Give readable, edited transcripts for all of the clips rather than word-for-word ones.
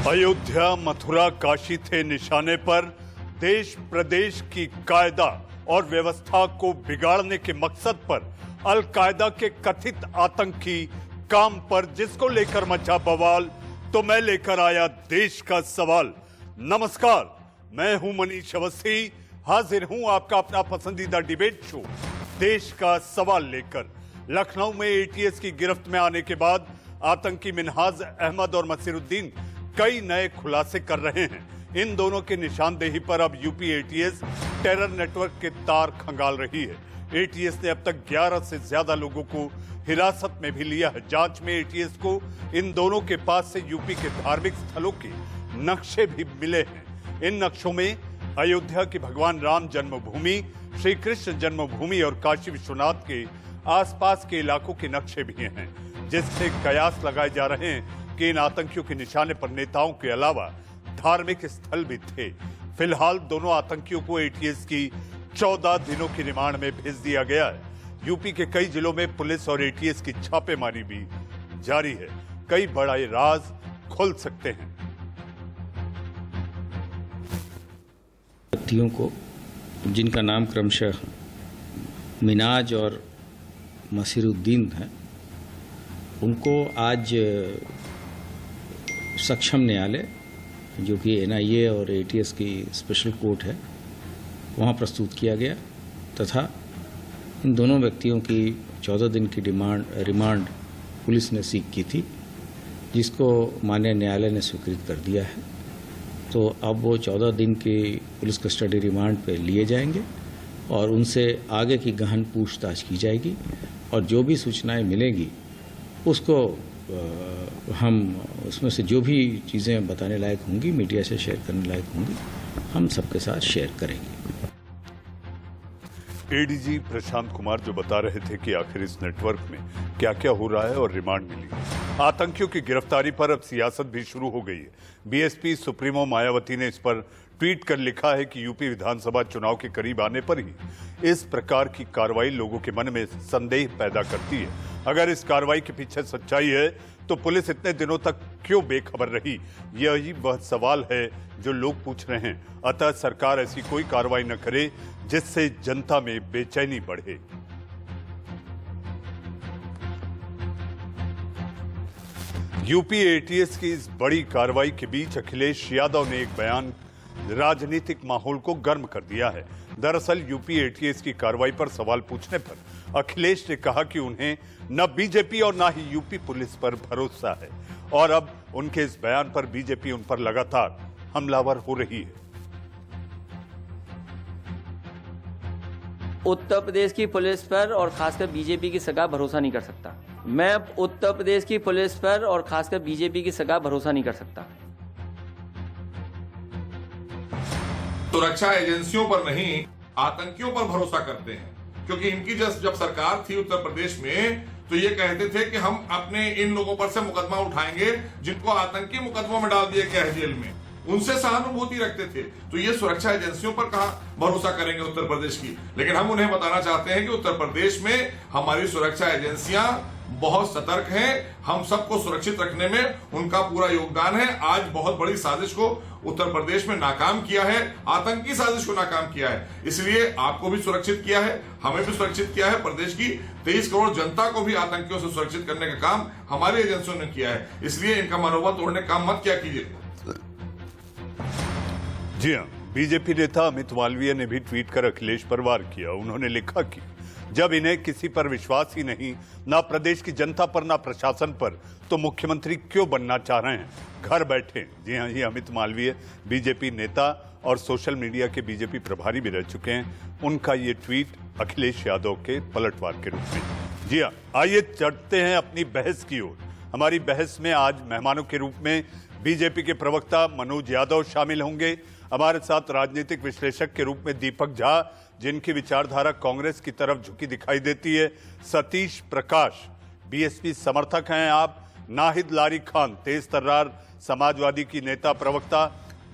अयोध्या, मथुरा, काशी थे निशाने पर। देश प्रदेश की कायदा और व्यवस्था को बिगाड़ने के मकसद पर अल-कायदा के कथित आतंकी काम पर जिसको लेकर मचा बवाल, तो मैं लेकर आया देश का सवाल। नमस्कार, मैं हूं मनीष अवस्थी, हाजिर हूं आपका अपना पसंदीदा डिबेट शो देश का सवाल लेकर। लखनऊ में एटीएस की गिरफ्त में आने के बाद आतंकी मिन्हाज अहमद और मसीरुद्दीन कई नए खुलासे कर रहे हैं। इन दोनों की निशानदेही पर अब यूपी एटीएस टेरर नेटवर्क के तार खंगाल रही है। एटीएस ने अब तक 11 से ज्यादा लोगों को हिरासत में भी लिया है। जांच में एटीएस को इन दोनों के पास से यूपी के धार्मिक स्थलों के नक्शे भी मिले हैं। इन नक्शों में अयोध्या की भगवान राम जन्मभूमि, श्री कृष्ण जन्मभूमि और काशी विश्वनाथ के आसपास के इलाकों के नक्शे भी हैं, जिससे कयास लगाए जा रहे हैं कि इन आतंकियों के निशाने पर नेताओं के अलावा धार्मिक स्थल भी थे। फिलहाल दोनों आतंकियों को एटीएस की 14 दिनों की रिमांड में भेज दिया गया है। यूपी के कई जिलों में पुलिस और एटीएस की छापेमारी भी जारी है। कई बड़े राज खुल सकते हैं। व्यक्तियों को, जिनका नाम क्रमशः मिनाज और मसीरुद्दीन है, उनको आज सक्षम न्यायालय, जो कि एनआईए और एटीएस की स्पेशल कोर्ट है, वहाँ प्रस्तुत किया गया तथा इन दोनों व्यक्तियों की 14 दिन की रिमांड पुलिस ने सीख की थी, जिसको माननीय न्यायालय ने स्वीकृत कर दिया है। तो अब वो 14 दिन की पुलिस कस्टडी रिमांड पे लिए जाएंगे और उनसे आगे की गहन पूछताछ की जाएगी और जो भी सूचनाएं मिलेंगी उसको हम उसमें से जो भी चीज़ें बताने लायक होंगी, मीडिया से शेयर करने लायक होंगी, हम सबके साथ शेयर करेंगे। एडीजी प्रशांत कुमार जो बता रहे थे कि आखिर इस नेटवर्क में क्या क्या हो रहा है और रिमांड मिली। आतंकियों की गिरफ्तारी पर अब सियासत भी शुरू हो गई है। बीएसपी सुप्रीमो मायावती ने इस पर ट्वीट कर लिखा है कि यूपी विधानसभा चुनाव के करीब आने पर ही इस प्रकार की कार्रवाई लोगों के मन में संदेह पैदा करती है। अगर इस कार्रवाई के पीछे सच्चाई है तो पुलिस इतने दिनों तक क्यों बेखबर रही? यही वह सवाल है जो लोग पूछ रहे हैं। अतः सरकार ऐसी कोई कार्रवाई न करे जिससे जनता में बेचैनी बढ़े। यूपी एटीएस की इस बड़ी कार्रवाई के बीच अखिलेश यादव ने एक बयान राजनीतिक माहौल को गर्म कर दिया है। दरअसल यूपी एटीएस की कार्रवाई पर सवाल पूछने पर अखिलेश ने कहा कि उन्हें न बीजेपी और न ही यूपी पुलिस पर भरोसा है और अब उनके इस बयान पर बीजेपी उन पर लगातार हमलावर हो रही है। उत्तर प्रदेश की पुलिस पर और खासकर बीजेपी की सरकार भरोसा नहीं कर सकता। मैं उत्तर प्रदेश की पुलिस पर और खासकर बीजेपी की सरकार भरोसा नहीं कर सकता। सुरक्षा एजेंसियों पर नहीं, आतंकियों पर भरोसा करते हैं, क्योंकि इनकी जब सरकार थी उत्तर प्रदेश में तो ये कहते थे कि हम अपने इन लोगों पर से मुकदमा उठाएंगे जिनको आतंकी मुकदमों में डाल दिया गया है जेल में, उनसे सहानुभूति रखते थे। तो ये सुरक्षा एजेंसियों पर कहां भरोसा करेंगे उत्तर प्रदेश की। लेकिन हम उन्हें बताना चाहते हैं कि उत्तर प्रदेश में हमारी सुरक्षा एजेंसियां बहुत सतर्क हैं। हम सबको सुरक्षित रखने में उनका पूरा योगदान है। आज बहुत बड़ी साजिश को उत्तर प्रदेश में नाकाम किया है, आतंकी साजिश को नाकाम किया है। इसलिए आपको भी सुरक्षित किया है, हमें भी सुरक्षित किया है। प्रदेश की 23 करोड़ जनता को भी आतंकियों से सुरक्षित करने का काम हमारी एजेंसियों ने किया है। इसलिए इनका मनोबल तोड़ने का काम मत क्या कीजिए। जी हां, बीजेपी नेता अमित मालवीय ने भी ट्वीट कर अखिलेश पर वार किया। उन्होंने लिखा कि जब इन्हें किसी पर विश्वास ही नहीं, ना प्रदेश की जनता पर ना प्रशासन पर, तो मुख्यमंत्री क्यों बनना चाह रहे हैं? घर बैठे। जी हां, ये अमित मालवीय बीजेपी नेता और सोशल मीडिया के बीजेपी प्रभारी भी रह चुके हैं। उनका ये ट्वीट अखिलेश यादव के पलटवार के रूप में। जी हां, आइए चढ़ते हैं अपनी बहस की ओर। हमारी बहस में आज मेहमानों के रूप में बीजेपी के प्रवक्ता मनोज यादव शामिल होंगे। हमारे साथ राजनीतिक विश्लेषक के रूप में दीपक झा, जिनकी विचारधारा कांग्रेस की तरफ झुकी दिखाई देती है, सतीश प्रकाश, बीएसपी समर्थक हैं आप, नाहिद लारी खान, तेज तर्रार समाजवादी की नेता प्रवक्ता,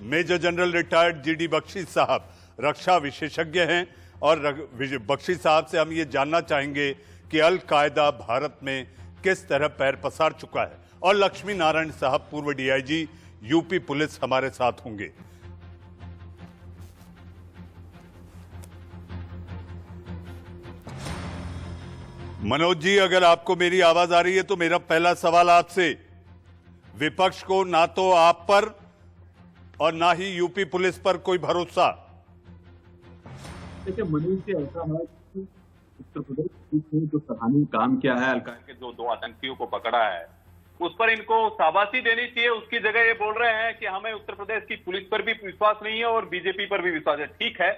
major general retired GD Bakshi साहब रक्षा विशेषज्ञ हैं और बख्शी साहब से हम ये जानना चाहेंगे कि अल कायदा भारत में किस तरह पैर पसार चुका है, और लक्ष्मी नारायण साहब पूर्व डीआईजी यूपी पुलिस हमारे साथ होंगे। मनोज जी, अगर आपको मेरी आवाज आ रही है तो मेरा पहला सवाल आपसे, विपक्ष को ना तो आप पर और ना ही यूपी पुलिस पर कोई भरोसा। देखिए मनीष जी, ऐसा है कि उत्तर प्रदेश पुलिस ने जो सराहनीय काम किया है, अलकायदा के जो 2 आतंकियों को पकड़ा है, उस पर इनको शाबाशी देनी चाहिए। उसकी जगह ये बोल रहे हैं कि हमें उत्तर प्रदेश की पुलिस पर भी विश्वास नहीं है और बीजेपी पर भी विश्वास है। ठीक है,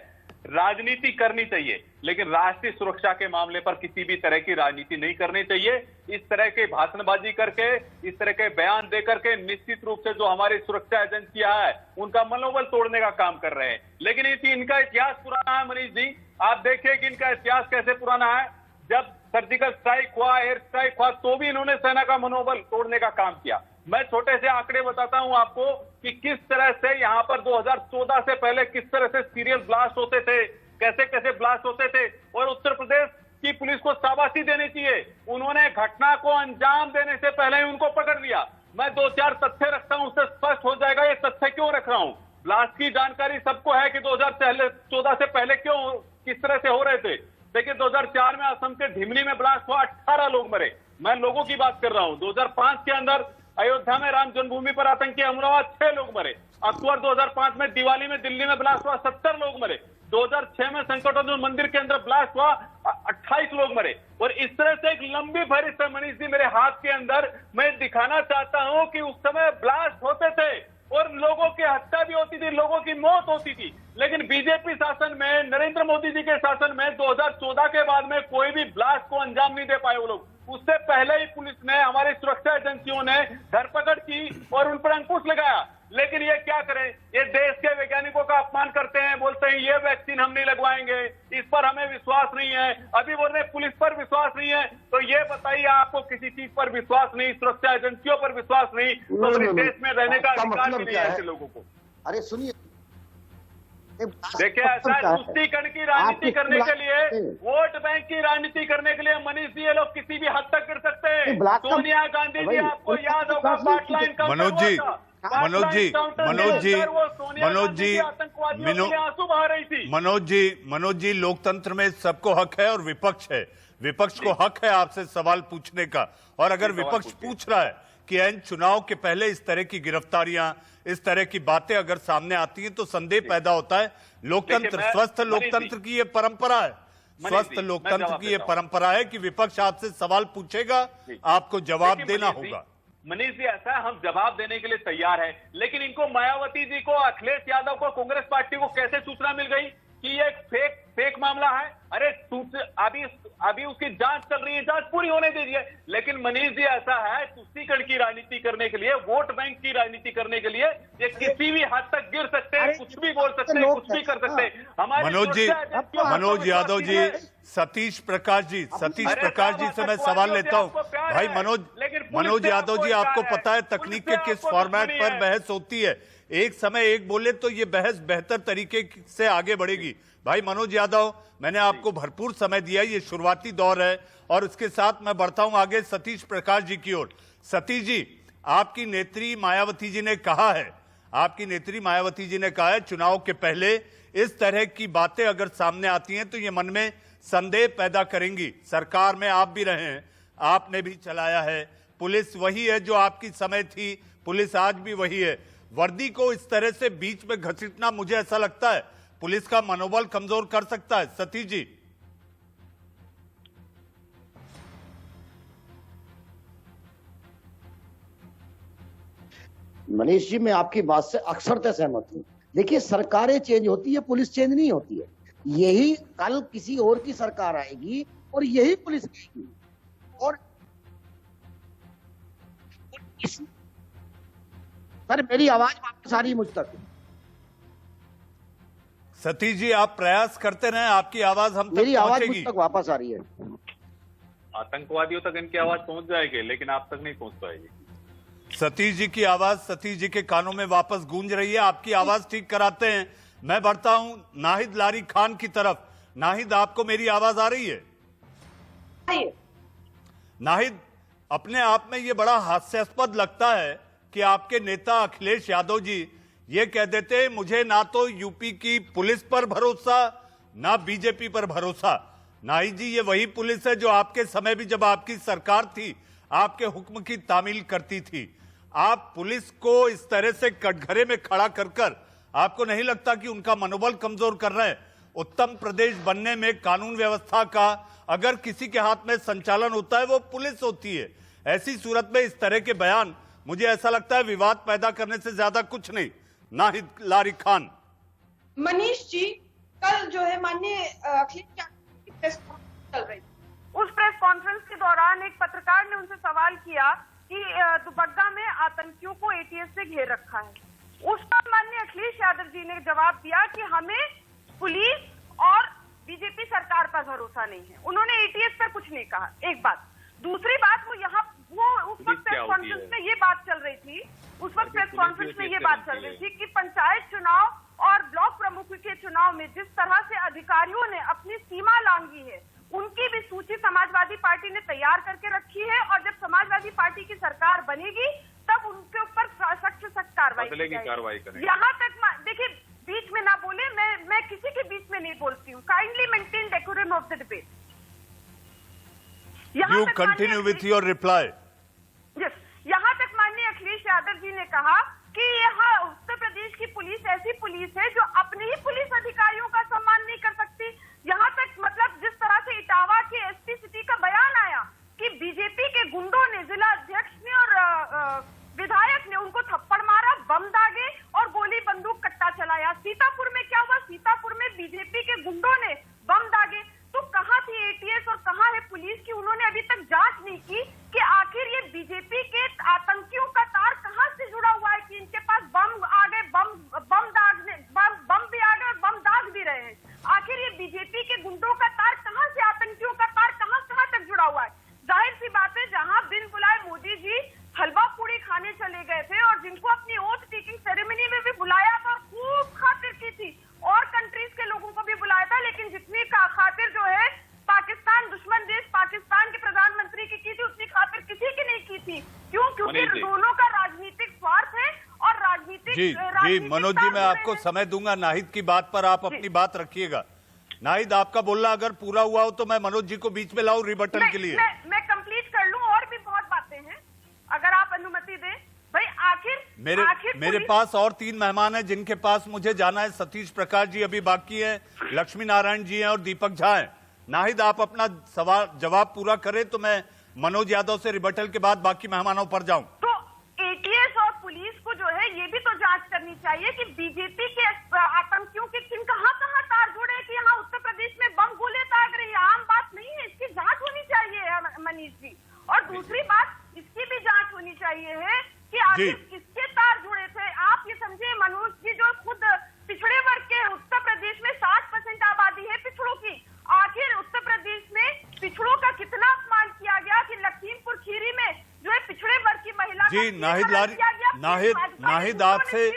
राजनीति करनी चाहिए, लेकिन राष्ट्रीय सुरक्षा के मामले पर किसी भी तरह की राजनीति नहीं करनी चाहिए। इस तरह के भाषणबाजी करके, इस तरह के बयान दे करके निश्चित रूप से जो हमारी सुरक्षा एजेंसियां है उनका मनोबल तोड़ने का काम कर रहे हैं। लेकिन इनका इतिहास पुराना है मनीष जी, आप देखिए कि इनका इतिहास कैसे पुराना है। जब सर्जिकल स्ट्राइक हुआ, एयर स्ट्राइक हुआ, तो भी इन्होंने सेना का मनोबल तोड़ने का काम किया। मैं छोटे से आंकड़े बताता हूं आपको कि किस तरह से यहां पर 2014 से पहले किस तरह से सीरियल ब्लास्ट होते थे, कैसे कैसे ब्लास्ट होते थे, और उत्तर प्रदेश की पुलिस को शाबाशी देनी चाहिए। उन्होंने घटना को अंजाम देने से पहले ही उनको पकड़ लिया। मैं 2-4 तथ्य रखता हूं, उससे स्पष्ट हो जाएगा ये तथ्य क्यों रख रहा हूं। ब्लास्ट की जानकारी सबको है कि 2014 से पहले क्यों किस तरह से हो रहे थे। देखिए 2004 में असम के ढिमनी में ब्लास्ट हुआ, 18 लोग मरे। मैं लोगों की बात कर रहा हूं। 2005 के अंदर अयोध्या में राम जन्मभूमि पर आतंकी हमला हुआ, 6 लोग मरे। अक्टूबर 2005 में दिवाली में दिल्ली में ब्लास्ट हुआ, 70 लोग मरे। 2006 में संकटमोचन मंदिर के अंदर ब्लास्ट हुआ, 28 लोग मरे। और इस तरह से एक लंबी फहरिस्त है मनीष जी मेरे हाथ के अंदर। मैं दिखाना चाहता हूं कि उस समय ब्लास्ट होते थे और लोगों की हत्या भी होती थी, लोगों की मौत होती थी। लेकिन बीजेपी शासन में, नरेंद्र मोदी जी के शासन में 2014 के बाद में कोई भी ब्लास्ट को अंजाम नहीं दे पाए वो लोग। उससे पहले ही पुलिस ने, हमारी सुरक्षा एजेंसियों ने धरपकड़ की और उन पर अंकुश लगाया। लेकिन ये क्या करें, ये देश के वैज्ञानिकों का अपमान करते हैं, बोलते हैं ये वैक्सीन हम नहीं लगवाएंगे, इस पर हमें विश्वास नहीं है। अभी बोल रहे पुलिस पर विश्वास नहीं है, तो ये बताइए आपको किसी चीज पर विश्वास नहीं, सुरक्षा एजेंसियों पर विश्वास नहीं, तो अपने देश में रहने का अधिकार भी नहीं है ऐसे लोगों को। अरे सुनिए, देखिए ऐसा है, तुष्टीकरण की राजनीति करने के लिए, वोट बैंक की राजनीति करने के लिए मनीष जी ये लोग किसी भी हद तक कर सकते हैं। सोनिया गांधी जी, आपको याद होगा पार्टलाइन का मनोज जी, आंसू बहा रही थी। मनोज जी, लोकतंत्र में सबको हक है और विपक्ष है, विपक्ष को हक है आपसे सवाल पूछने का। और अगर विपक्ष पूछ रहा है कि इन चुनाव के पहले इस तरह की गिरफ्तारियां, इस तरह की बातें अगर सामने आती हैं तो संदेह पैदा होता है। लोकतंत्र, स्वस्थ लोकतंत्र की ये परंपरा है, स्वस्थ लोकतंत्र की ये परंपरा है कि विपक्ष आपसे सवाल पूछेगा, आपको जवाब देना होगा। मनीष जी ऐसा है, हम जवाब देने के लिए तैयार हैं, लेकिन इनको मायावती जी को, अखिलेश यादव को, कांग्रेस पार्टी को कैसे सूचना मिल गई कि ये एक फेक मामला है? अरे अभी उसकी जांच चल रही है, जांच पूरी होने दीजिए। लेकिन मनीष जी ऐसा है, तुष्टीकरण की राजनीति करने के लिए, वोट बैंक की राजनीति करने के लिए ये किसी भी हद तक गिर सकते हैं, कुछ भी बोल सकते हैं, कुछ भी कर सकते हैं। हमारे मनोज यादव जी, सतीश प्रकाश जी से मैं सवाल लेता हूं। भाई मनोज यादव जी, आपको पता है तकनीक के किस फॉर्मेट पर बहस होती है? एक समय एक बोले तो ये बहस बेहतर तरीके से आगे बढ़ेगी। भाई मनोज यादव, मैंने आपको भरपूर समय दिया, ये शुरुआती दौर है और उसके साथ मैं बढ़ता हूं आगे सतीश प्रकाश जी की ओर। सतीश जी, आपकी नेत्री मायावती जी ने कहा है, चुनाव के पहले इस तरह की बातें अगर सामने आती हैं तो ये मन में संदेह पैदा करेंगी। सरकार में आप भी रहे हैं, आपने भी चलाया है, पुलिस वही है जो आपकी समय थी, पुलिस आज भी वही है। वर्दी को इस तरह से बीच में घसीटना, मुझे ऐसा लगता है पुलिस का मनोबल कमजोर कर सकता है। सतीश जी, मनीष जी, मैं आपकी बात से अक्षरतः सहमत हूं। देखिए, सरकारें चेंज होती है, पुलिस चेंज नहीं होती है। यही कल किसी और की सरकार आएगी और यही पुलिस आएगी और सर मेरी आवाज वापस आ रही है मुझ तक? सतीश जी, आप प्रयास करते रहे, आपकी आवाज हम तक मेरी आवाज मुझ पहुंचेगी। तक वापस आ रही है। आतंकवादियों तक इनकी आवाज पहुंच जाएगी, लेकिन आप तक नहीं पहुंच पाएगी। सतीश जी की आवाज सतीश जी के कानों में वापस गूंज रही है, आपकी आवाज ठीक कराते हैं। मैं बढ़ता हूं नाहिद लारी खान की तरफ। नाहिद, आपको मेरी आवाज आ रही है? नाहिद, अपने आप में यह बड़ा हास्यास्पद लगता है कि आपके नेता अखिलेश यादव जी ये कह देते मुझे ना तो यूपी की पुलिस पर भरोसा ना बीजेपी पर भरोसा। नाहिद जी, ये वही पुलिस है जो आपके समय भी जब आपकी सरकार थी आपके हुक्म की तामील करती थी। आप पुलिस को इस तरह से कटघरे में खड़ा कर आपको नहीं लगता कि उनका मनोबल कमजोर कर रहे हैं? उत्तम प्रदेश बनने में कानून व्यवस्था का अगर किसी के हाथ में संचालन होता है वो पुलिस होती है। ऐसी सूरत में इस तरह के बयान मुझे ऐसा लगता है विवाद पैदा करने से ज्यादा कुछ नहीं। नाहिद लारी खान। मनीष जी, कल जो है माननीय अखिलेश यादव की प्रेस कॉन्फ्रेंस चल रही, उस प्रेस कॉन्फ्रेंस के दौरान एक पत्रकार ने उनसे सवाल किया कि दुबग्गा में आतंकियों को एटीएस से घेर रखा है। उस पर माननीय अखिलेश यादव जी ने जवाब दिया कि हमें पुलिस और बीजेपी सरकार पर भरोसा नहीं है। उन्होंने एटीएस पर कुछ नहीं कहा। एक बात। दूसरी बात, वो उस वक्त प्रेस कॉन्फ्रेंस में ये बात चल रही थी, कि पंचायत चुनाव और ब्लॉक प्रमुख के चुनाव में जिस तरह से अधिकारियों ने अपनी सीमा लांघी है, उनकी भी सूची समाजवादी पार्टी ने तैयार करके रखी है और जब समाजवादी पार्टी की सरकार बनेगी तब उनके ऊपर सख्त कार्रवाई करेगी। यहाँ तक देखिए, बीच में ना बोले, मैं किसी के बीच में नहीं बोलती हूँ। Kindly maintain decorum of the debate. You continue with your reply. Yes, यहाँ तक माननीय अखिलेश यादव जी ने कहा कि यह उत्तर प्रदेश की पुलिस ऐसी पुलिस है जो अपने ही पुलिस अधिकारियों का सम्मान नहीं कर सकती। यहाँ तक मतलब जिस तरह से इटावा के एसपी सिटी का बयान आया कि बीजेपी के गुंडों ने, जिला अध्यक्ष ने और विधायक ने उनको थप्पड़ मारा, बम दागे और गोली बंदूक कट्टा चलाया। सीतापुर में क्या हुआ? सीतापुर में बीजेपी के गुंडों ने बम दागे। तो कहाँ थी एटीएस और कहाँ है पुलिस की? उन्होंने अभी तक जांच नहीं की कि आखिर ये बीजेपी के आतंकियों का तार कहाँ से जुड़ा हुआ है कि इनके पास बम आ गए, बम भी आ गए और बम दाग भी रहे हैं। आखिर ये बीजेपी के गुंडों का तार कहाँ से, आतंकियों का तार कहाँ तक जुड़ा हुआ है? जाहिर सी बात है, जहाँ बिन बुलाए मोदी जी हलवा पूड़ी खाने चले गए थे और जिनको अपनी ओथ टेकिंग सेरेमनी में भी बुलाया था, खूब खातिर की थी और कंट्रीज के लोगों को भी बुलाया था, लेकिन जितनी खातिर जो है पाकिस्तान, दुश्मन देश पाकिस्तान के प्रधानमंत्री की थी, उतनी खातिर किसी की नहीं की थी। क्यों? क्योंकि दोनों का राजनीतिक स्वार्थ है और राजनीतिक। जी मनोज जी, मैं आपको समय दूंगा। नाहिद की बात पर आप अपनी बात रखिएगा। नाहिद, आपका बोलना अगर पूरा हुआ हो तो मैं मनोज जी को बीच में लाऊं रिबटल के लिए। मैं कंप्लीट कर लूं, और भी बहुत बातें हैं अगर आप अनुमति दें। भाई आखिर मेरे पास और 3 मेहमान हैं जिनके पास मुझे जाना है। सतीश प्रकाश जी अभी बाकी है, लक्ष्मी नारायण जी हैं और दीपक झा हैं। नाहिद, आप अपना सवाल जवाब पूरा करें तो मैं मनोज यादव से रिबटल के बाद बाकी मेहमानों पर जाऊं। तो एटीएस और पुलिस को जो है ये भी तो जांच करनी चाहिए कि बीजेपी के आतंकियों के कहाँ तार जुड़े कि यहाँ उत्तर प्रदेश में बम गोले दाग रही है। आम बात नहीं है, इसकी जांच होनी चाहिए मनीष जी। और दूसरी बात, इसकी भी जांच होनी चाहिए है कि आखिर किसके तार जुड़े थे। आप ये समझे मनोज जी, जो खुद पिछड़े वर्ग के उत्तर प्रदेश में 60% आबादी है पिछड़ों की, आखिर उत्तर प्रदेश में पिछड़ों का कितना अपमान किया गया कि लखीमपुर खीरी में जो है पिछड़े वर्ग की महिला जी नाहिद आपसे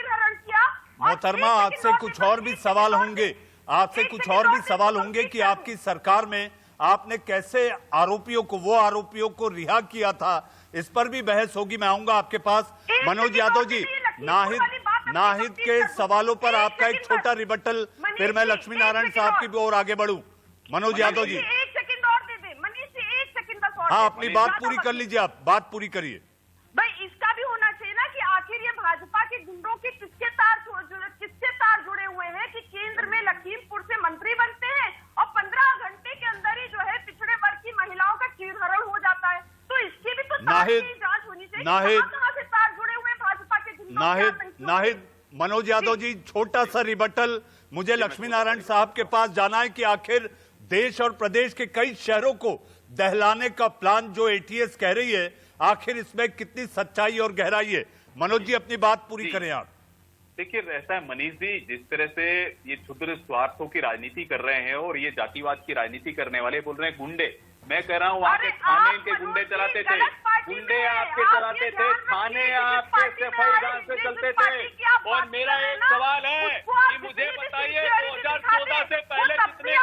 मोहतरमा, आपसे कुछ और भी सवाल होंगे, आपसे कुछ और भी सवाल होंगे कि आपकी सरकार में आपने कैसे वो आरोपियों को रिहा किया था, इस पर भी बहस होगी। मैं आऊंगा आपके पास। मनोज यादव जी, नाहिद के सवालों पर आपका एक छोटा रिबटल, फिर मैं लक्ष्मी नारायण साहब की ओर आगे बढ़ूं। मनोज यादव जी, 1 सेकंड और दे दे मनीष जी, 1 सेकंड बस और। हाँ, अपनी बात पूरी कर लीजिए, आप बात पूरी करिए। भाई इसका भी होना चाहिए ना कि आखिर ये भाजपा के गुंडों के किससे तार जुड़े हुए हैं कि केंद्र में लखीमपुर से मंत्री बनते हैं और 15 घंटे के अंदर ही जो है पिछड़े वर्ग की महिलाओं का चीरहरण हो जाता है। तो इसकी भी तो जांच होनी चाहिए, कहां से तार जुड़े हुए भाजपा के गुंडों। नाहिद, मनोज यादव जी, छोटा सा रिबटल। मुझे लक्ष्मी नारायण साहब के पास जाना है कि आखिर देश और प्रदेश के कई शहरों को दहलाने का प्लान जो एटीएस कह रही है, आखिर इसमें कितनी सच्चाई और गहराई है? मनोज जी, अपनी बात पूरी करें आप। देखिए, ऐसा है मनीष जी, जिस तरह से ये क्षुद्र स्वार्थों की राजनीति कर रहे हैं और ये जातिवाद की राजनीति करने वाले बोल रहे हैं गुंडे। मैं कह रहा हूँ वहाँ के थाने इनके गुंडे चलाते थे, गुंडे आपके चलाते थे, थाने आपके सफाई गांव से चलते थे। और मेरा एक सवाल है कि मुझे बताइए 2014 से पहले कितनी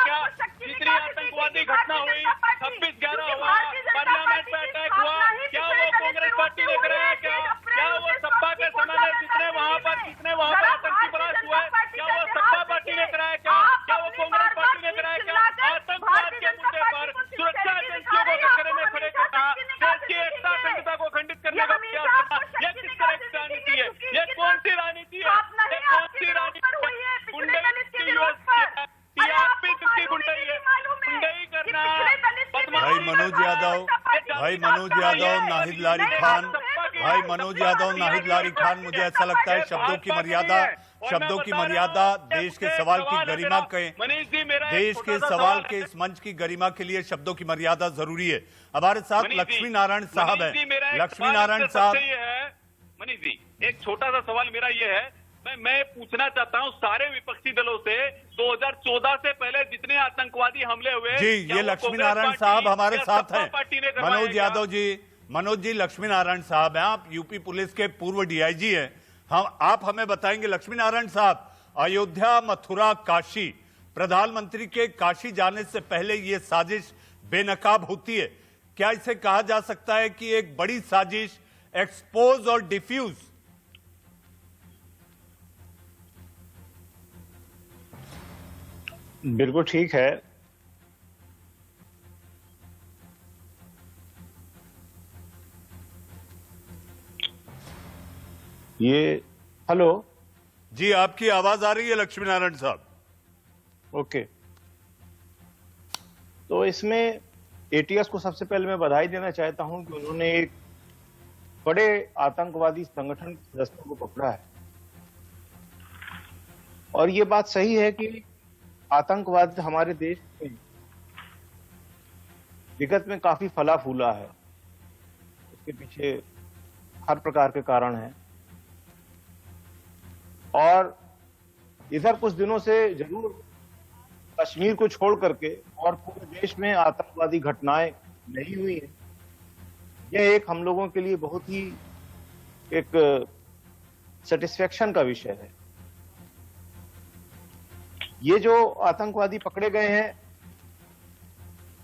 आतंकवादी घटना हुई? 26/11 हुआ, पार्लियामेंट पे अटैक हुआ, क्या वो कांग्रेस पार्टी ने कराया? क्या वो सपा भाई मनोज यादव, नाहिद लारी खान, भाई मनोज यादव, नाहिद लारी खान, मुझे ऐसा लगता है शब्दों की मर्यादा देश के सवाल की गरिमा के, देश के सवाल के इस मंच की गरिमा के लिए शब्दों की मर्यादा जरूरी है। हमारे साथ लक्ष्मी नारायण साहब है। लक्ष्मी नारायण साहब, मनीष जी, एक छोटा सा सवाल मेरा ये है, मैं पूछना चाहता हूं सारे विपक्षी दलों से, 2014 से पहले जितने आतंकवादी हमले हुए, जी ये लक्ष्मी नारायण साहब हमारे साथ हैं। मनोज यादव जी, मनोज जी, लक्ष्मी नारायण साहब हैं, आप यूपी पुलिस के पूर्व डीआईजी हैं। आप हमें बताएंगे लक्ष्मी नारायण साहब, अयोध्या, मथुरा, काशी, प्रधानमंत्री के काशी जाने से पहले ये साजिश बेनकाब होती है। क्या इसे कहा जा सकता है कि एक बड़ी साजिश एक्सपोज और डिफ्यूज? बिल्कुल ठीक है। ये हेलो जी, आपकी आवाज आ रही है लक्ष्मी नारायण साहब। ओके, तो इसमें एटीएस को सबसे पहले मैं बधाई देना चाहता हूं कि उन्होंने एक बड़े आतंकवादी संगठन के सदस्यों को पकड़ा है। और ये बात सही है कि आतंकवाद हमारे देश में विगत में काफी फला फूला है, उसके पीछे हर प्रकार के कारण हैं। और इधर कुछ दिनों से जरूर कश्मीर को छोड़ करके और पूरे देश में आतंकवादी घटनाएं नहीं हुई हैं। यह एक हम लोगों के लिए बहुत ही एक सेटिस्फेक्शन का विषय है। ये जो आतंकवादी पकड़े गए हैं,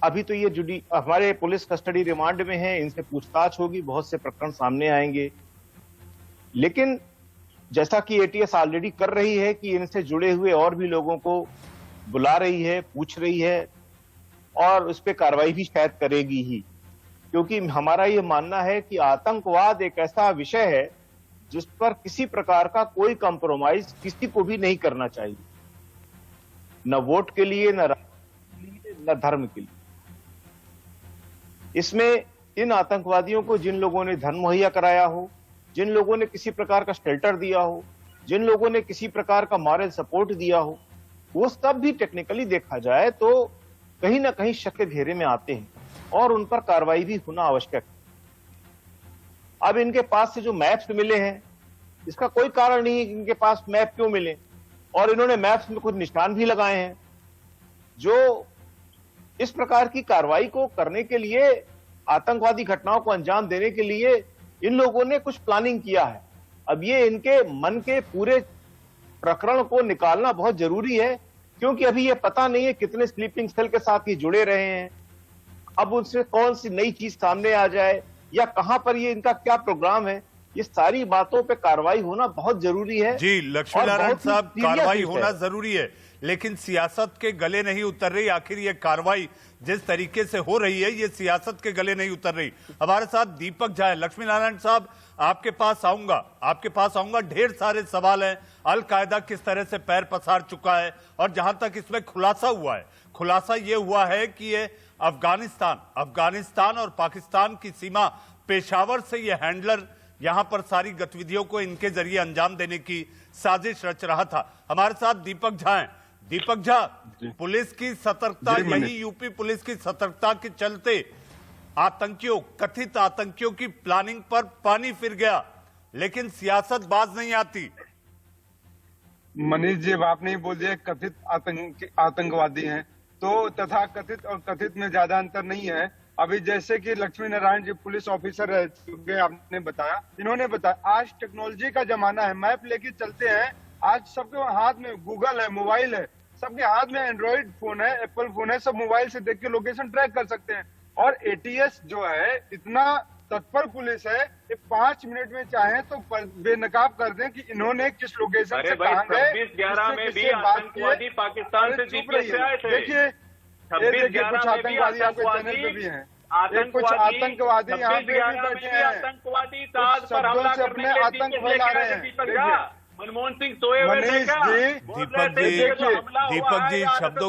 अभी तो ये हमारे पुलिस कस्टडी रिमांड में है, इनसे पूछताछ होगी, बहुत से प्रकरण सामने आएंगे। लेकिन जैसा कि एटीएस ऑलरेडी कर रही है कि इनसे जुड़े हुए और भी लोगों को बुला रही है, पूछ रही है, और उस पर कार्रवाई भी शायद करेगी ही, क्योंकि हमारा ये मानना है कि आतंकवाद एक ऐसा विषय है जिस पर किसी प्रकार का कोई कंप्रोमाइज किसी को भी नहीं करना चाहिए, न वोट के लिए, न राष्ट्र के लिए, न धर्म के लिए। इसमें इन आतंकवादियों को जिन लोगों ने धन मुहैया कराया हो, जिन लोगों ने किसी प्रकार का शेल्टर दिया हो, जिन लोगों ने किसी प्रकार का मॉरल सपोर्ट दिया हो, वो सब भी टेक्निकली देखा जाए तो कहीं ना कहीं शक के घेरे में आते हैं और उन पर कार्रवाई भी होना आवश्यक है। अब इनके पास से जो मैप्स मिले हैं, इसका कोई कारण नहीं है कि इनके पास मैप क्यों मिले, और इन्होंने मैप्स में कुछ निशान भी लगाए हैं जो इस प्रकार की कार्रवाई को करने के लिए, आतंकवादी घटनाओं को अंजाम देने के लिए इन लोगों ने कुछ प्लानिंग किया है। अब ये इनके मन के पूरे प्रकरण को निकालना बहुत जरूरी है, क्योंकि अभी ये पता नहीं है कितने स्लीपिंग सेल के साथ ये जुड़े रहे हैं। अब उनसे कौन सी नई चीज सामने आ जाए या कहां पर ये इनका क्या प्रोग्राम है, ये सारी बातों पे कार्रवाई होना बहुत जरूरी है। जी लक्ष्मी नारायण साहब, कार्रवाई होना जरूरी है, लेकिन सियासत के गले नहीं उतर रही। आखिर ये कार्रवाई जिस तरीके से हो रही है, ये सियासत के गले नहीं उतर रही। हमारे साथ दीपक झा है। लक्ष्मी नारायण साहब, आपके पास आऊंगा, ढेर सारे सवाल हैं। अल कायदा किस तरह से पैर पसार चुका है, और जहां तक इसमें खुलासा ये हुआ है कि ये अफगानिस्तान और पाकिस्तान की सीमा, पेशावर से ये हैंडलर यहां पर सारी गतिविधियों को इनके जरिए अंजाम देने की साजिश रच रहा था। हमारे साथ दीपक झा हैं। दीपक झा, पुलिस की सतर्कता, यही यूपी पुलिस की सतर्कता के चलते कथित आतंकियों की प्लानिंग पर पानी फिर गया, लेकिन सियासत बाज नहीं आती। मनीष जी, अब आपने ही बोल दिया कथित आतंकवादी हैं, तो तथा कथित और कथित में ज्यादा अंतर नहीं है। अभी जैसे कि लक्ष्मी नारायण जी पुलिस ऑफिसर रह चुके, आपने बताया, इन्होंने बताया आज टेक्नोलॉजी का जमाना है, मैप लेके चलते हैं। आज सबके हाथ में गूगल है, मोबाइल है, सबके हाथ में एंड्रॉइड फोन है, एप्पल फोन है, सब मोबाइल से देख के लोकेशन ट्रैक कर सकते हैं। और एटीएस जो है इतना तत्पर पुलिस है, ये 5 मिनट में चाहे तो बेनकाब कर दें कि इन्होंने किस लोकेशन से कहां गए। 26/11 में भी आतंकवादी पाकिस्तान से जीपीएस से आए थे। देखिए कुछ आतंकवादी आपके चैनल पे भी हैं, कुछ आतंकवादी यहाँ पे भी बैठे हैं, आतंकवादी कुछ शब्दों से अपने आतंक फैला रहे हैं। मनमोहन सिंह सोए हुए थे क्या? दीपक जी, शब्दों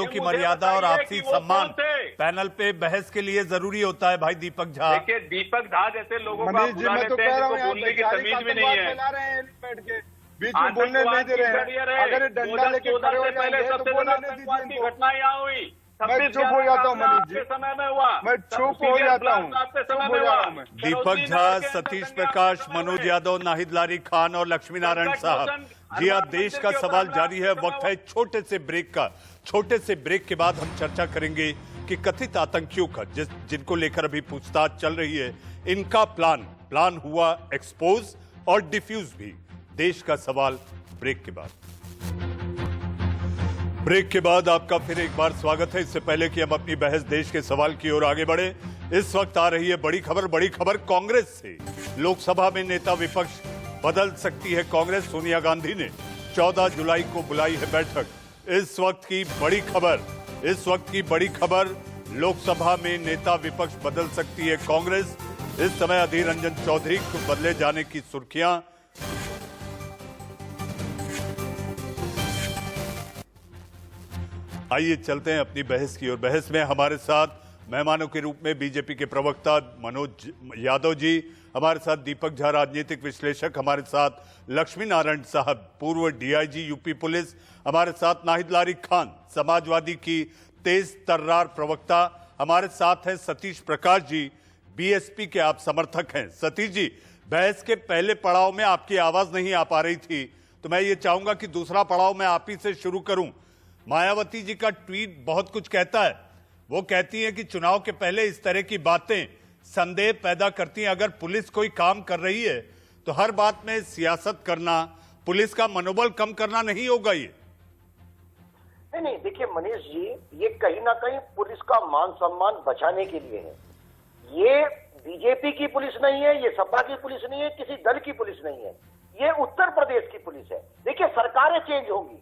की मर्यादा और आपसी सम्मान, पैनल पे बहस के लिए जरूरी होता है भाई दीपक झा। देखिए दीपक झा जैसे लोगों को आप मनीष जी, बुला मैं तो लेते कह हैं रहा हूँ जिनको बोलने की तमीज भी नहीं है। फैला रहे हैं बैठ के बीच में बोलने नहीं दे रहे हैं। अगर ये डंडा लेके खड़े हो पहले जाएंगे तो सबसे बोलने बड़ी नहीं दीजिए आतंकवाद की इनको। घटना यहाँ हुई। मैं चुप हो जाता हूँ मनीष जी, समय में हुआ, मैं चुप हो जाता हूँ, आपके चुप समय हो में जा हुआ। रहा हूँ मैं। दीपक झा, सतीश प्रकाश, मनोज यादव, नाहिद लारी खान और लक्ष्मी नारायण साहब जी, आज देश का सवाल जारी है। वक्त है छोटे से ब्रेक का। छोटे से ब्रेक के बाद हम चर्चा करेंगे कि कथित आतंकियों का जिनको लेकर अभी पूछताछ चल रही है, इनका प्लान हुआ एक्सपोज और डिफ्यूज भी। देश का सवाल ब्रेक के बाद। ब्रेक के बाद आपका फिर एक बार स्वागत है। इससे पहले कि हम अपनी बहस देश के सवाल की ओर आगे बढ़े, इस वक्त आ रही है बड़ी खबर कांग्रेस से। लोकसभा में नेता विपक्ष बदल सकती है कांग्रेस। सोनिया गांधी ने 14 जुलाई को बुलाई है बैठक। इस वक्त की बड़ी खबर, लोकसभा में नेता विपक्ष बदल सकती है कांग्रेस। इस समय अधीर रंजन चौधरी को बदले जाने की सुर्खियां। आइए चलते हैं अपनी बहस की ओर। बहस में हमारे साथ मेहमानों के रूप में बीजेपी के प्रवक्ता मनोज यादव जी, हमारे साथ दीपक झा राजनीतिक विश्लेषक, हमारे साथ लक्ष्मी नारायण साहब पूर्व डीआईजी यूपी पुलिस, हमारे साथ नाहिद लारी खान समाजवादी की तेज तर्रार प्रवक्ता, हमारे साथ हैं सतीश प्रकाश जी, बीएसपी के आप समर्थक हैं। सतीश जी, बहस के पहले पड़ाव में आपकी आवाज नहीं आ पा रही थी, तो मैं ये चाहूंगा कि दूसरा पड़ाव मैं आप ही से शुरू करूं। मायावती जी का ट्वीट बहुत कुछ कहता है। वो कहती है कि चुनाव के पहले इस तरह की बातें संदेह पैदा करती हैं। अगर पुलिस कोई काम कर रही है तो हर बात में सियासत करना, पुलिस का मनोबल कम करना नहीं होगा। ये नहीं, देखिए मनीष जी, ये कहीं ना कहीं पुलिस का मान सम्मान बचाने के लिए है। ये बीजेपी की पुलिस नहीं है, ये सपा की पुलिस नहीं है, किसी दल की पुलिस नहीं है, ये उत्तर प्रदेश की पुलिस है। देखिए सरकारें चेंज होंगी,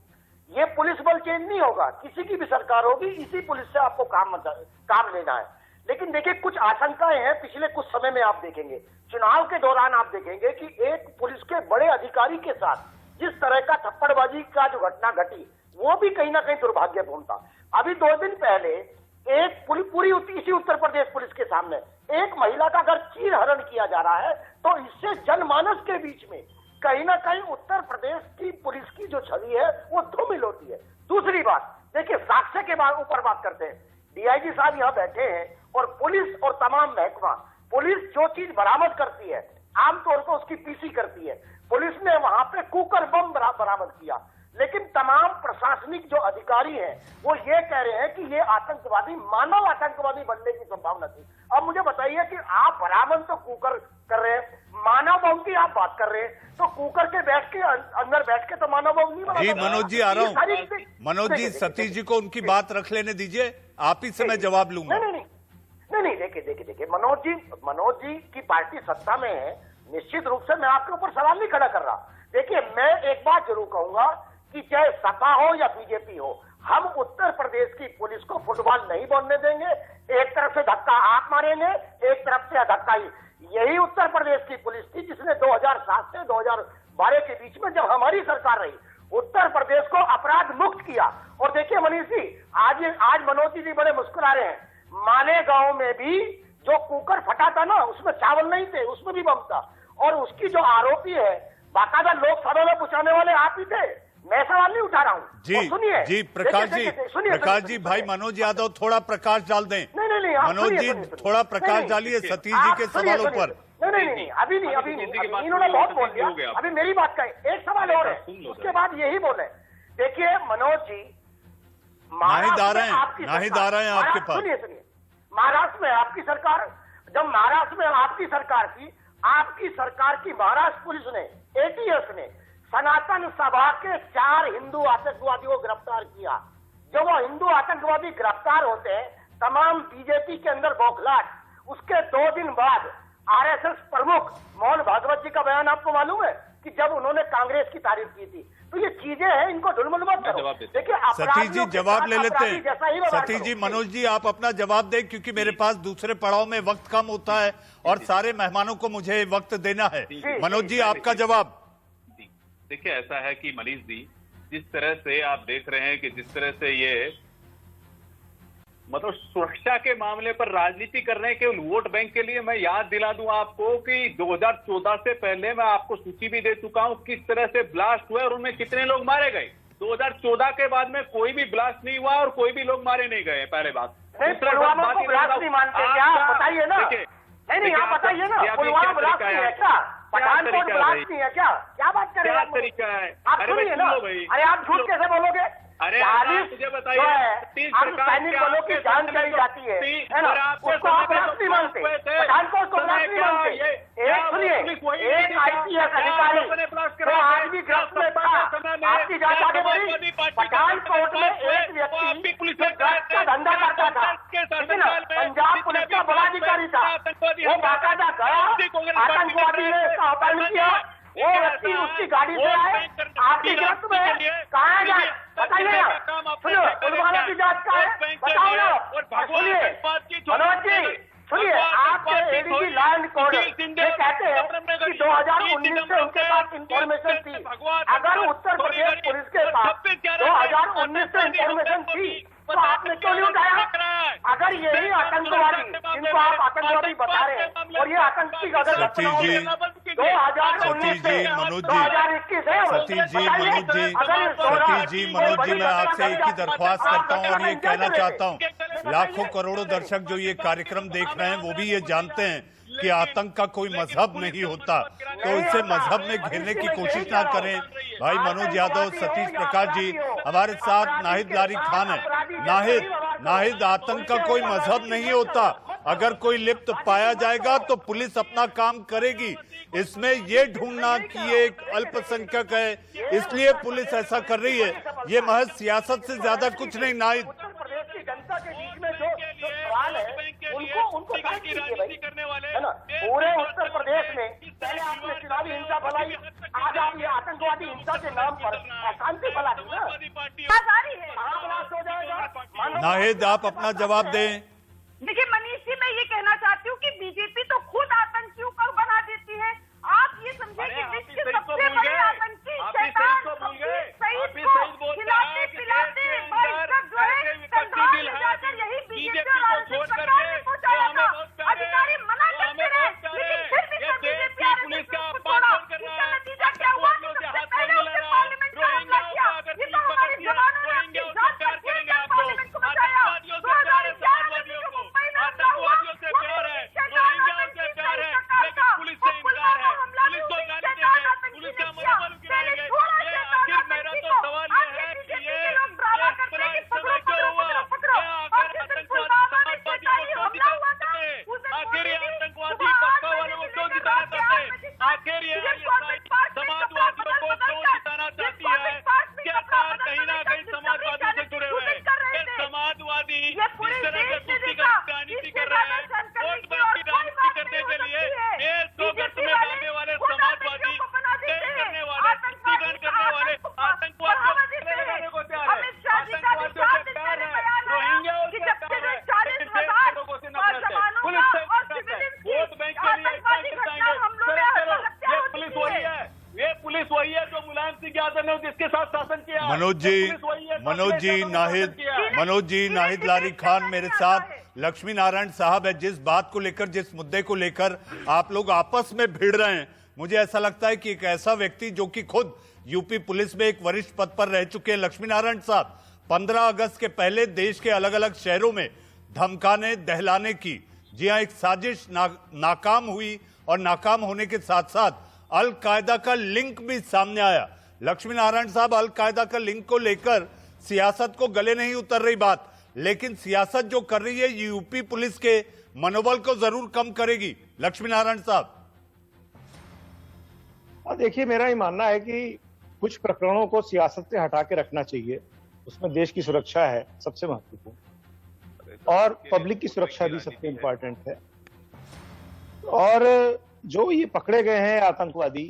ये पुलिस बल चेंज नहीं होगा। किसी की भी सरकार होगी, इसी पुलिस से आपको काम लेना है। लेकिन देखिए कुछ आशंकाएं हैं। पिछले कुछ समय में आप देखेंगे, चुनाव के दौरान आप देखेंगे कि एक पुलिस के बड़े अधिकारी के साथ जिस तरह का थप्पड़बाजी का जो घटना घटी, वो भी कहीं ना कहीं दुर्भाग्यपूर्ण था। अभी 2 दिन पहले एक पूरी इसी उत्तर प्रदेश पुलिस के सामने एक महिला का अगर चीर हरण किया जा रहा है, तो इससे जनमानस के बीच में कहीं ना कहीं उत्तर प्रदेश की पुलिस की जो छवि है वो धूमिल होती है। दूसरी बात, देखिए साक्ष्य के ऊपर बात करते हैं। डीआईजी साहब यहाँ बैठे हैं और पुलिस और तमाम महकमा, पुलिस जो चीज बरामद करती है आमतौर पर उसकी पीसी करती है। पुलिस ने वहां पे कुकर बम बरामद किया, लेकिन तमाम प्रशासनिक जो अधिकारी हैं वो ये कह रहे हैं कि ये आतंकवादी, मानव आतंकवादी बनने की संभावना थी। अब मुझे बताइए कि आप बरामद तो कुकर कर रहे हैं, मानव बम की आप बात कर रहे हैं, तो कुकर के अंदर बैठ के तो मानव बम नहीं बना। जी मनोज जी आ रहा हूं। मनोज जी, सतीश जी को उनकी बात रख लेने दीजिए, आप ही से मैं जवाब लूंगा। नहीं, देखिए मनोज जी की पार्टी सत्ता में है, निश्चित रूप से मैं आपके ऊपर सवाल नहीं खड़ा कर रहा। देखिए मैं एक बात जरूर कहूंगा कि चाहे सपा हो या बीजेपी हो, हम उत्तर प्रदेश की पुलिस को फुटबॉल नहीं बोलने देंगे। एक तरफ से धक्का आप मारेंगे, एक तरफ से धक्का ही। यही उत्तर प्रदेश की पुलिस थी जिसने 2007 से 2012 के बीच में, जब हमारी सरकार रही, उत्तर प्रदेश को अपराध मुक्त किया। और देखिए मनीष जी, आज मनोज जी बड़े मुस्कुरा रहे हैं। मालेगांव में भी जो कुकर फटा था ना, उसमें चावल नहीं थे, उसमें भी बम था। और उसकी जो आरोपी है, बाकायदा लोकसभा में पूछाने वाले आप ही थे। मैं सवाल नहीं उठा रहा हूँ। जी प्रकाश जी, भाई मनोज यादव थोड़ा प्रकाश डाल दें। नहीं, मनोज जी थोड़ा प्रकाश डालिए सतीश जी के सवालों पर। नहीं, अभी नहीं, इन्होंने बहुत बोल दिया। अभी मेरी बात का एक सवाल और है, उसके बाद यही बोले। देखिए मनोज जी, नाहिद आ रहे हैं आपके पास। सुनिए, महाराष्ट्र में आपकी सरकार, जब महाराष्ट्र में आपकी सरकार थी, आपकी सरकार की महाराष्ट्र पुलिस ने, एटीएस ने सनातन सभा के 4 हिंदू आतंकवादियों को गिरफ्तार किया। जब वो हिंदू आतंकवादी गिरफ्तार होते हैं, तमाम बीजेपी के अंदर बौखलाहट। उसके 2 दिन बाद आरएसएस प्रमुख मोहन भागवत जी का बयान आपको मालूम है कि जब उन्होंने कांग्रेस की तारीफ की थी। तो ये चीजें हैं, इनको ढुलमुल मत करो। देखिए सतीश जी जवाब ले लेते हैं। सतीश जी, मनोज जी आप अपना जवाब दें, क्योंकि मेरे पास दूसरे पड़ाव में वक्त कम होता है और सारे मेहमानों को मुझे वक्त देना है। मनोज जी आपका जवाब। देखिए ऐसा है कि मनीष जी, जिस तरह से आप देख रहे हैं कि जिस तरह से मतलब सुरक्षा के मामले पर राजनीति कर रहे हैं केवल वोट बैंक के लिए। मैं याद दिला दूं आपको कि 2014 से पहले मैं आपको सूची भी दे चुका हूं किस तरह से ब्लास्ट हुए और उनमें कितने लोग मारे गए। 2014 के बाद में कोई भी ब्लास्ट नहीं हुआ और कोई भी लोग मारे नहीं गए। पहले बात पुलवामा को ब्लास्ट नहीं मानते क्या? बताइए ना। नहीं आप बताइए ना, पुलवामा ब्लास्ट नहीं है क्या? पठानकोट ब्लास्ट नहीं है क्या? क्या बात कर रहे हैं? क्या तरीका है? आप सुनिए ना। अरे आप झूठ कैसे बोलोगे? अरे 40 मुझे बताइए, सैनिक बलों की जान चली जाती है ना, उसको आप ब्लास्ट नहीं मानते, पठानकोट को ब्लास्ट नहीं मानते। एक सुनिए, एक IPS अधिकारी जो आज भी गिरफ्त में था, आपकी जांच आगे बढ़ी। पठानकोट में एक व्यक्ति जो ड्रग्स का धंधा करता था, ठीक है ना, पंजाब पुलिस का बड़ा अधिकारी था, वो बाकायदा गया, आतंकवादी ने उसका अपहरण किया, वो व्यक्ति उसकी गाड़ी से आए, आपकी गिरफ्त में कहाँ जाए बताइए ना। सुनिए, पुलवामा की जांच का है, बताओ ना। सुनिए मनोज जी, सुनिए, आपके ADG लॉ एंड ऑर्डर ये कहते हैं कि 2019 से उनके पास इंफॉर्मेशन थी। अगर उत्तर प्रदेश पुलिस के पास 2019 से इंफॉर्मेशन थी तो आपने क्यों नहीं उठाया? अगर यही आतंकवादी, जिनको आप आतंकवादी बता रहे हैं, और ये आतंकी अगर 2019 से 2021 है, सतीश जी, मनोज जी, मैं आपसे एक ही दरख्वास्त करता हूं और ये कहना चाहता हूं, लाखों करोड़ों दर्शक जो ये कार्यक्रम देख रहे हैं वो भी ये जानते हैं कि आतंक का कोई मजहब नहीं होता, तो इसे मजहब में घेरने की कोशिश ना करें। भाई मनोज यादव, सतीश प्रकाश जी, हमारे साथ नाहिद लारी खान है। नाहिद, आतंक का कोई मजहब नहीं होता। अगर कोई लिप्त पाया जाएगा तो पुलिस अपना काम करेगी। इसमें ये ढूंढना कि ये एक अल्पसंख्यक है इसलिए पुलिस ऐसा कर रही है, ये महज सियासत से ज्यादा कुछ नहीं। नाहिद, जनता के बीच में जो सवाल है उनको राजनीति करने वाले है ना, पूरे उत्तर प्रदेश में पहले आपने चुनावी हिंसा फैलाई, आज आप ये आतंकवादी हिंसा के नाम पर अशांति फैला दी ना, ब्लास्ट हो जाएगा। नाहिद, आप अपना जवाब दें। देखिए मनीष जी, मैं ये कहना चाहती हूँ कि बीजेपी तो खुद आतंकियों को बना देती है। आप ये समझे कि विश्व के सबसे बड़े आतंकी शैतान शहीद को खिलाते पिलाते जो है संघार ले जाकर यही बीजेपी और आरएसएस सरकार ने पहुंचाया था। अधिकारी मना करते रहे, लेकिन फिर भी बीजेपी आरएसएस को छोड़ा। इसका नतीजा क्या हुआ? सबसे पहले उसने पार्लियामेंट का हमला किया। ये तो हमारे जवानों ने अपनी जान पर खेल कर पार्लियामेंट को बचाया। 2011 में जो मुंबई में हमला हुआ, मनोज जी, नाहिद लारी खान मेरे साथ, लक्ष्मी नारायण साहब है। जिस बात को लेकर, जिस मुद्दे को लेकर आप लोग आपस में भिड़ रहे हैं, मुझे ऐसा लगता है कि एक ऐसा व्यक्ति जो कि खुद यूपी पुलिस में एक वरिष्ठ पद पर रह चुके हैं, लक्ष्मी नारायण साहब, 15 अगस्त के पहले देश के अलग अलग शहरों में धमकाने दहलाने की, जी हाँ, एक साजिश नाकाम हुई और नाकाम होने के साथ साथ अल-कायदा का लिंक भी सामने आया। लक्ष्मी नारायण साहब, अल-कायदा का लिंक को लेकर सियासत को गले नहीं उतर रही बात, लेकिन सियासत जो कर रही है यूपी पुलिस के मनोबल को जरूर कम करेगी। लक्ष्मी नारायण साहब, देखिए, मेरा ये मानना है कि कुछ प्रकरणों को सियासत से हटा के रखना चाहिए। उसमें देश की सुरक्षा है सबसे महत्वपूर्ण और पब्लिक की सुरक्षा भी सबसे इंपॉर्टेंट है। और जो ये पकड़े गए हैं आतंकवादी,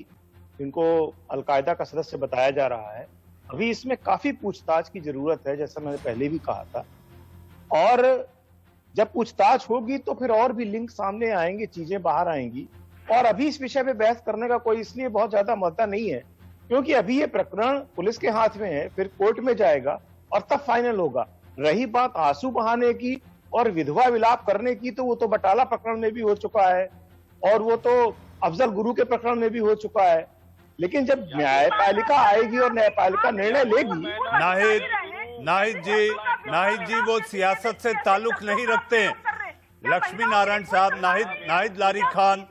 जिनको अलकायदा का सदस्य बताया जा रहा है, अभी इसमें काफी पूछताछ की जरूरत है, जैसा मैंने पहले भी कहा था। और जब पूछताछ होगी तो फिर और भी लिंक सामने आएंगे, चीजें बाहर आएंगी। और अभी इस विषय पे बहस करने का कोई इसलिए बहुत ज्यादा मुद्दा नहीं है क्योंकि अभी ये प्रकरण पुलिस के हाथ में है, फिर कोर्ट में जाएगा और तब फाइनल होगा। रही बात आंसू बहाने की, और विधवा विलाप करने की तो वो तो बटाला प्रकरण में भी हो चुका है, और वो तो अफजल गुरु के प्रकरण में भी हो चुका है। लेकिन जब न्यायपालिका आएगी और न्यायपालिका निर्णय लेगी। नाहिद जी वो सियासत से ताल्लुक नहीं रखते हैं। लक्ष्मी नारायण साहब, नाहिद लारी खान,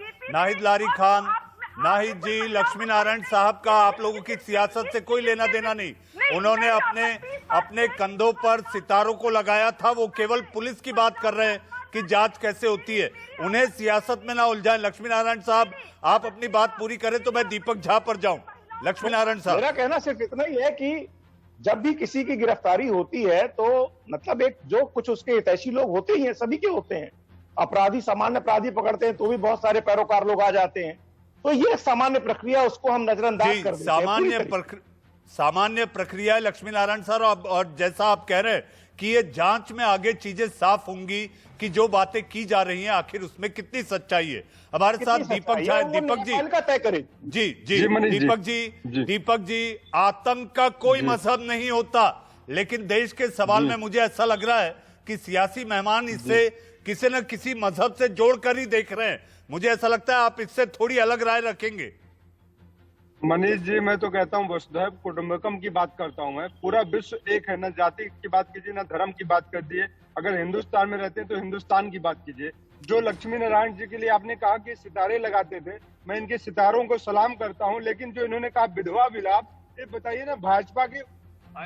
नाहिद जी, लक्ष्मी नारायण साहब का आप लोगों की सियासत से कोई लेना देना नहीं। उन्होंने अपने कंधों पर सितारों को लगाया था। वो केवल पुलिस की बात कर रहे हैं कि जांच कैसे होती है। उन्हें सियासत में ना उलझाएं। लक्ष्मी नारायण साहब, आप अपनी बात पूरी करें तो मैं दीपक झा पर जाऊं। लक्ष्मी नारायण साहब, मेरा कहना सिर्फ इतना ही है कि जब भी किसी की गिरफ्तारी होती है तो मतलब एक जो कुछ उसके हितैषी लोग होते ही हैं, सभी के होते हैं। अपराधी, सामान्य अपराधी पकड़ते हैं तो भी बहुत सारे पैरोकार लोग आ जाते हैं। तो ये सामान्य प्रक्रिया, उसको हम नजरअंदाज कर देते हैं। सामान्य प्रक्रिया है लक्ष्मी नारायण सर। और जैसा आप कह रहे हैं कि ये जांच में आगे चीजें साफ होंगी कि जो बातें की जा रही हैं आखिर उसमें कितनी सच्चाई है। हमारे साथ दीपक झा। दीपक जी तय करें। दीपक जी, आतंक का कोई मजहब नहीं होता, लेकिन देश के सवाल में मुझे ऐसा लग रहा है कि सियासी मेहमान इसे किसी न किसी मजहब से जोड़कर ही देख रहे हैं। मुझे ऐसा लगता है आप इससे थोड़ी अलग राय रखेंगे। मनीष जी, मैं तो कहता हूँ वसुधैव कुटुंबकम की बात करता हूँ मैं। पूरा विश्व एक है, ना जाति की बात कीजिए ना धर्म की बात कीजिए। अगर हिंदुस्तान में रहते हैं तो हिंदुस्तान की बात कीजिए। जो लक्ष्मी नारायण जी के लिए आपने कहा कि सितारे लगाते थे, मैं इनके सितारों को सलाम करता हूँ। लेकिन जो इन्होंने कहा विधवा विलाप, ये बताइए ना, भाजपा के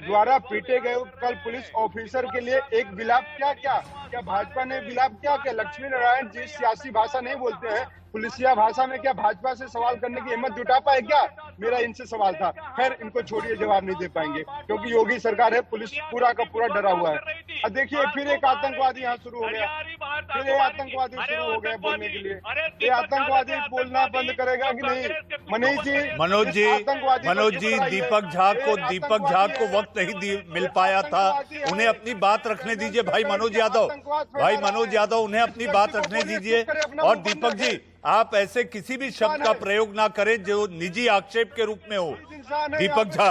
द्वारा पीटे गए कल पुलिस ऑफिसर के लिए एक विलाप क्या भाजपा ने विलाप क्या? लक्ष्मी नारायण जी सियासी भाषा नहीं बोलते हैं, पुलिसिया भाषा में क्या भाजपा से सवाल करने की हिम्मत जुटा पाए क्या? मेरा इनसे सवाल था। खैर, इनको छोड़िए, जवाब नहीं दे पाएंगे क्योंकि योगी सरकार है, पुलिस पूरा का पूरा डरा हुआ है। अब देखिए, फिर एक आतंकवादी यहाँ शुरू हो गया, फिर एक आतंकवादी शुरू हो गया बोलने के लिए। ये आतंकवादी बोलना बंद करेगा कि नहीं? मनोज जी, दीपक झा को वक्त नहीं मिल पाया था। उन्हें अपनी बात रखने दीजिए। भाई मनोज यादव, उन्हें अपनी बात रखने दीजिए। और दीपक जी, आप ऐसे किसी भी शब्द का प्रयोग ना करें जो निजी आक्षेप के रूप में हो। दीपक झा,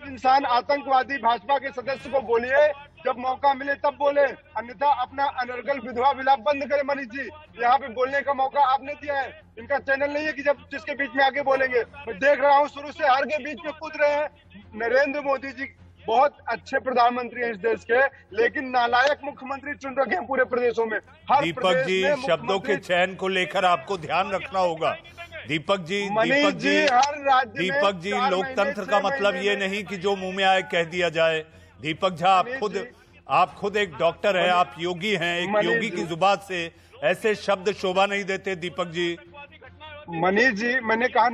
इंसान आतंकवादी भाजपा के सदस्य को बोलिए, जब मौका मिले तब बोले, अन्यथा अपना अनर्गल विधवा विलाप बंद करें। मनीष जी, यहाँ पे बोलने का मौका आपने दिया है। इनका चैनल नहीं है कि जब जिसके बीच में आगे बोलेंगे। मैं देख रहा हूँ शुरू से हर के बीच में कूद रहे हैं। नरेंद्र मोदी जी बहुत अच्छे प्रधानमंत्री हैं इस देश के, लेकिन नालायक मुख्यमंत्री चुन रखे हैं पूरे प्रदेशों में। दीपक जी, शब्दों के चयन को लेकर आपको ध्यान रखना होगा। दीपक जी, लोकतंत्र का मतलब ये नहीं कि जो मुंह में आए कह दिया जाए। दीपक झा, आप खुद एक डॉक्टर हैं, आप योगी हैं। एक योगी की जुबान से ऐसे शब्द शोभा नहीं देते। दीपक जी, मनीष जी, मैंने कहा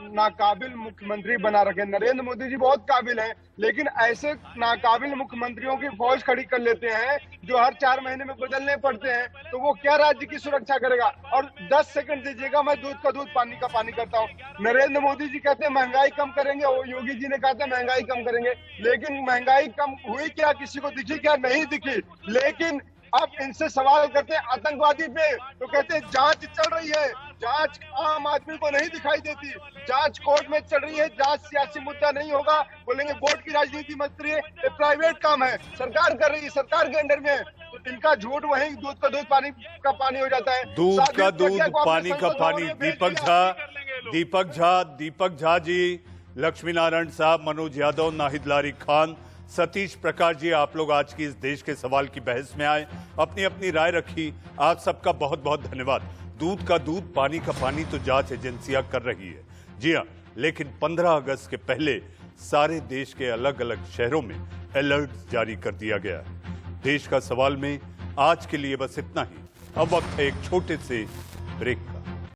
नाकाबिल मुख्यमंत्री बना रखे। नरेंद्र मोदी जी बहुत काबिल हैं, लेकिन ऐसे नाकाबिल मुख्यमंत्रियों की फौज खड़ी कर लेते हैं जो हर 4 महीने में बदलने पड़ते हैं। तो वो क्या राज्य की सुरक्षा करेगा? और 10 सेकंड दीजिएगा, मैं दूध का दूध पानी का पानी करता हूँ। नरेंद्र मोदी जी कहते हैं महंगाई कम करेंगे, योगी जी ने कहा था महंगाई कम करेंगे, लेकिन महंगाई कम हुई क्या? किसी को दिखी क्या? नहीं दिखी। लेकिन अब इनसे सवाल करते हैं आतंकवादी पे, तो कहते हैं जांच चल रही है। जांच आम आदमी को नहीं दिखाई देती, जांच कोर्ट में चल रही है। जांच सियासी मुद्दा नहीं होगा, बोलेंगे वोट की राजनीति मत करिए, ये प्राइवेट काम है, सरकार कर रही है, सरकार के अंडर में है। तो इनका झूठ वही दूध का दूध पानी का पानी हो जाता है। दूध का दूध पानी का पानी। दीपक झा जी, लक्ष्मी नारायण साहब, मनोज यादव, नाहिद लारी खान, सतीश प्रकाश जी, आप लोग आज की इस देश के सवाल की बहस में आए, अपनी अपनी राय रखी। आप सबका बहुत बहुत धन्यवाद। दूध का दूध पानी का पानी तो जांच एजेंसियां कर रही है, जी हाँ, लेकिन 15 अगस्त के पहले सारे देश के अलग अलग शहरों में अलर्ट जारी कर दिया गया है। देश का सवाल में आज के लिए बस इतना ही। अब वक्त है एक छोटे से ब्रेक।